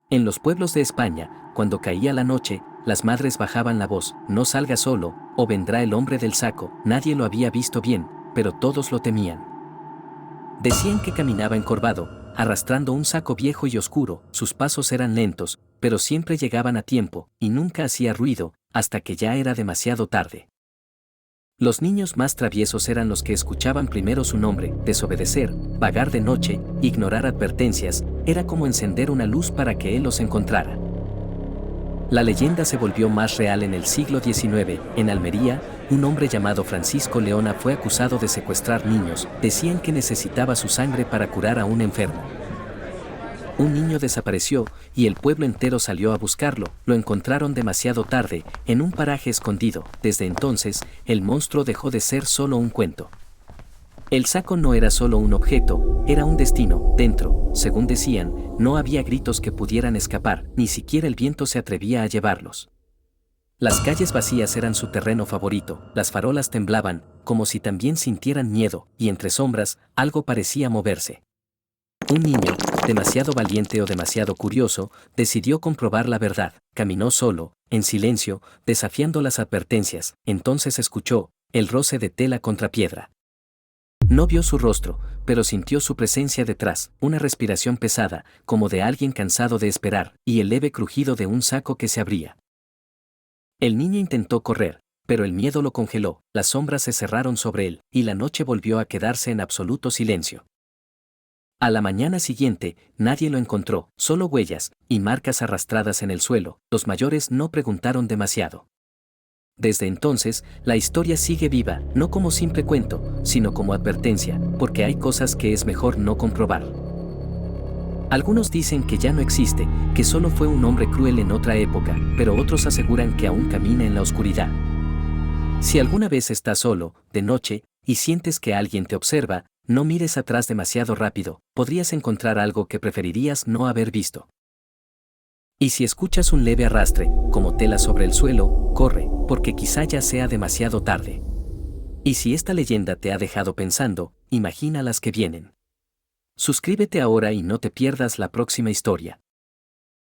En los pueblos de España, cuando caía la noche, las madres bajaban la voz: no salga solo, o vendrá el hombre del saco. Nadie lo había visto bien, pero todos lo temían. Decían que caminaba encorvado, arrastrando un saco viejo y oscuro. Sus pasos eran lentos, pero siempre llegaban a tiempo, y nunca hacía ruido, hasta que ya era demasiado tarde. Los niños más traviesos eran los que escuchaban primero su nombre. Desobedecer, vagar de noche, ignorar advertencias, era como encender una luz para que él los encontrara. La leyenda se volvió más real en el siglo XIX. En Almería, un hombre llamado Francisco Leona fue acusado de secuestrar niños. Decían que necesitaba su sangre para curar a un enfermo. Un niño desapareció, y el pueblo entero salió a buscarlo. Lo encontraron demasiado tarde, en un paraje escondido. Desde entonces, el monstruo dejó de ser solo un cuento. El saco no era solo un objeto, era un destino. Dentro, según decían, no había gritos que pudieran escapar, ni siquiera el viento se atrevía a llevarlos. Las calles vacías eran su terreno favorito. Las farolas temblaban, como si también sintieran miedo, y entre sombras, algo parecía moverse. Un niño, demasiado valiente o demasiado curioso, decidió comprobar la verdad. Caminó solo, en silencio, desafiando las advertencias. Entonces escuchó el roce de tela contra piedra. No vio su rostro, pero sintió su presencia detrás, una respiración pesada, como de alguien cansado de esperar, y el leve crujido de un saco que se abría. El niño intentó correr, pero el miedo lo congeló. Las sombras se cerraron sobre él, y la noche volvió a quedarse en absoluto silencio. A la mañana siguiente, nadie lo encontró, solo huellas y marcas arrastradas en el suelo. Los mayores no preguntaron demasiado. Desde entonces, la historia sigue viva, no como simple cuento, sino como advertencia, porque hay cosas que es mejor no comprobar. Algunos dicen que ya no existe, que solo fue un hombre cruel en otra época, pero otros aseguran que aún camina en la oscuridad. Si alguna vez estás solo, de noche, y sientes que alguien te observa, no mires atrás demasiado rápido, podrías encontrar algo que preferirías no haber visto. Y si escuchas un leve arrastre, como tela sobre el suelo, corre, porque quizá ya sea demasiado tarde. Y si esta leyenda te ha dejado pensando, imagina las que vienen. Suscríbete ahora y no te pierdas la próxima historia.